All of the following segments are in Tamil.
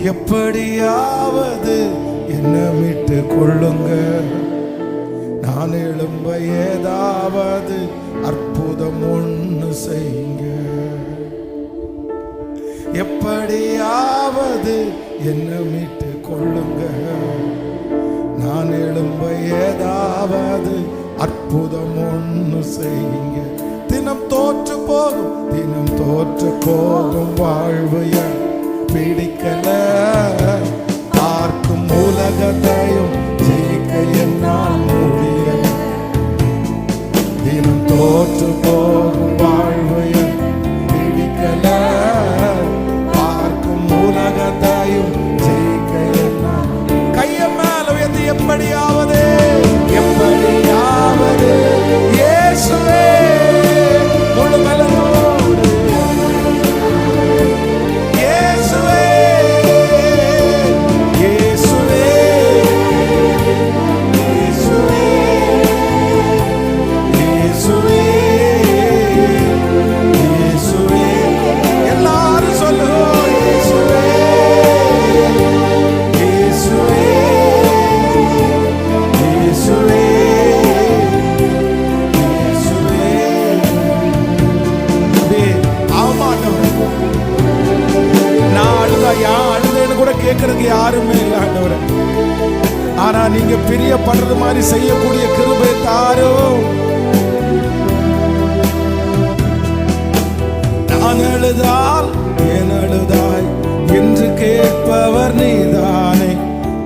எப்படியாவது என்ன மீட்டு கொள்ளுங்க. நான் எழும்ப ஏதாவது அற்புதம் ஒன்று செய்யுங்க. எப்படியாவது என்ன மீட்டு கொள்ளுங்க. நான் எழும்ப ஏதாவது அற்புதம் ஒன்று செய்யுங்க. தினம் தோற்று போகும் வாழ்வு பிடிக்கல. பார்க்கும் உலகத்தையும் ஜெயிக்க என்னால் முடியல. தினம் தோற்று போகும் வாழ்வு பிடிக்கல. பார்க்கும் உலகத்தையும் ஜெயிக்க என்னால். கைய மேல உயர்த்தி எப்படியாவது இயேசுவே முழு பலத்தோடு இயேசுவே இயேசுவே இயேசுவே இயேசுவே இயேசுவே எல்லாரும் சொல்லுவோம். இயேசுவே இயேசுவே இயேசுவே கேட்கறதுக்கு யாருமே இல்லை ஆண்டவரே. ஆனா நீங்க பிரியப்படுறது மாதிரி செய்யக்கூடிய கிருபை தாரோ. நான் அழுதால் ஏன் அழுதாய் என்று கேட்பவர் நீதானே.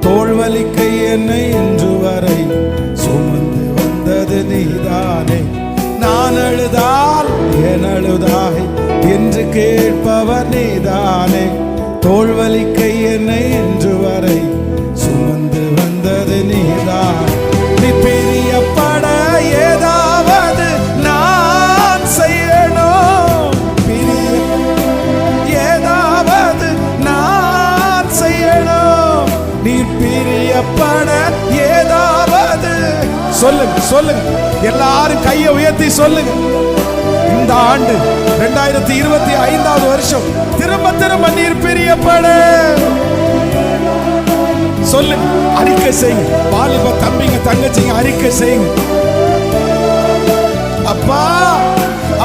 தோள்வலிக்க என்னை இன்று வரை சுமந்து வந்தது நீதானே. நான் அழுதால் ஏன் அழுதாய் என்று கேட்பவர் நீதானே. தோள்வலிக்க என்னை இன்று வரை சுமந்து வந்தது நீதான். நீ பிரியப்பட ஏதாவது நான் செய்யணும். ஏதாவது நான் செய்யணும். நீ பிரியப்பட ஏதாவது சொல்லுங்க. எல்லாரும் கையை உயர்த்தி சொல்லுங்க. இந்த ஆண்டு 2025 வருஷம் திரும்ப நீர் பிரியப்பட சொல்லுங்க. அறிக்கை செய்யுங்க. வாலிப தம்பிங்க தங்கச்சிங்க அறிக்கை செய்யுங்க. அப்பா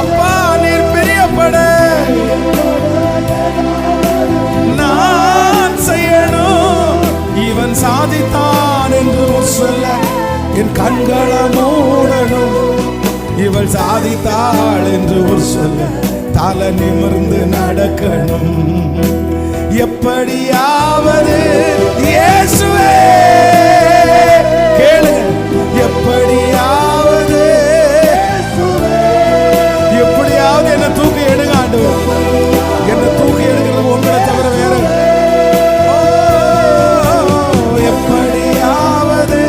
அப்பா நீர் பிரியப்பட நான் செய்யணும். இவன் சாதித்தான் என்று சொல்ல என் கண்களை மூடணும். இவள் சாதித்தாள் என்று சொல்ல தலை நிமிர்ந்து நடக்கணும். எப்படியாவது இயேசுவே கேளுங்க. எப்படியாவது என்ன தூக்கி எடுங்க ஆண்டவர். என்ன தூக்கி எடுக்கிறது உங்களை தவிர வேற. எப்படியாவது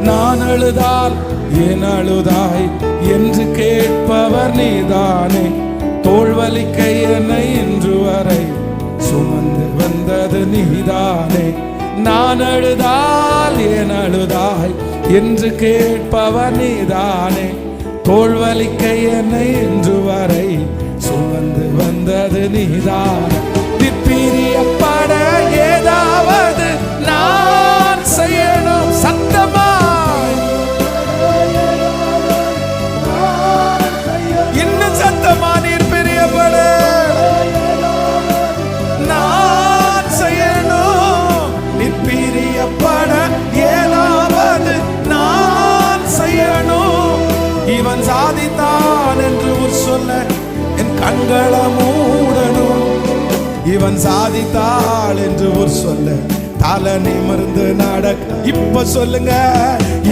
நான் அழுதால் ஏன் அழுதாய் என்று கேட்பவர் நீதானே. தோள்வலிக்க என்னை இன்று வரை சுமந்து வந்தது நீதானே. நான் அழுதால் ஏன் அழுதாய் என்று கேட்பவர் நீதானே. தோள்வலிக்க என்னை இன்று வரை சுமந்து வந்தது நீதான். பிரியப்பட ஏதாவது நான் செய்யணும். சத்தமாய் இன்னும் சத்தமா நீர் பிரியப்பட நான் செய்யணும். நீ பிரியப்பட ஏதாவது நான் செய்யணும். இவன் சாதித்தான் என்று சொல்ல என் கண்களை மூடணும். இவன் சாதித்தாள் என்று சொல்ல தலை நிமிர்ந்து நடக்க. இப்ப சொல்லுங்க.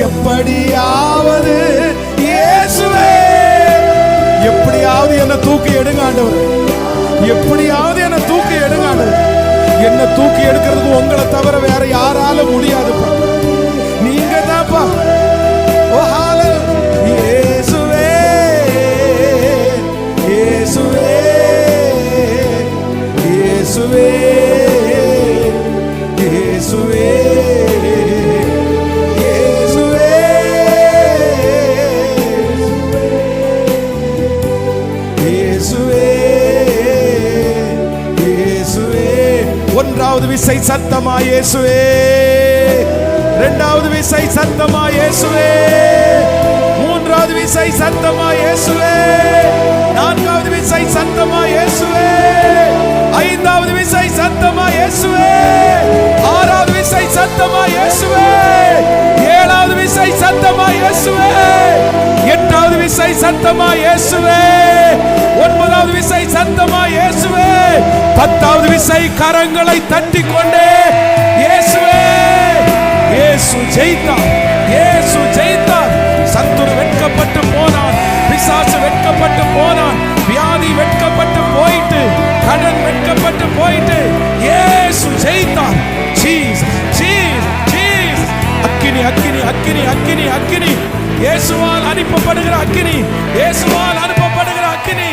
எப்படியாவது இயேசுவே எப்படியாவது என்ன தூக்கி எடுங்க ஆண்டவர். எப்படியாவது என்ன தூக்கி எடுங்க ஆண்டவர். என்ன தூக்கி எடுக்கிறதுக்கு உங்களை தவிர வேற யாராலும் முடியாது. நீங்க தான் இயேசுவே இயேசுவே இயேசுவே இயேசுவே. ஒன்றாவது விசை சத்தமா இயேசுவே, இரண்டாவது விசை சத்தமா இயேசுவே, மூன்றாவது விசை சத்தமா இயேசுவே, நான்காவது விசை சத்தமா இயேசுவே, ஐந்தாவது விசை சத்தமா இயேசுவே, ஆறாவது விசை சத்தமா இயேசுவே, ஏழாவது விசை சத்தமா இயேசுவே, எட்டாவது விசை சத்தமா இயேசுவே, ஒன்பதாவது விசை சத்தமா இயேசுவே, பத்தாவது விசை கரங்களை தட்டிக் கொண்டே இயேசுவே. இயேசு ஜெயித்தார், இயேசு ஜெயித்தார். சத்துரு வெட்கப்பட்டு போனான், பிசாசு வெட்கப்பட்டு போனான், வியாதி வெட்கப்பட்டு போயிட்டு, கடன் வெட்கப்பட்டு போயிட்டு, இயேசு ஜெயித்தார். Jesus Jesus Jesus. அக்கினி அக்கினி அக்கினி அக்கினி அக்கினி, இயேசுவால் அனுப்பப்படுகிற அக்கினி, இயேசுவால் அனுப்பப்படுகிற அக்கினி.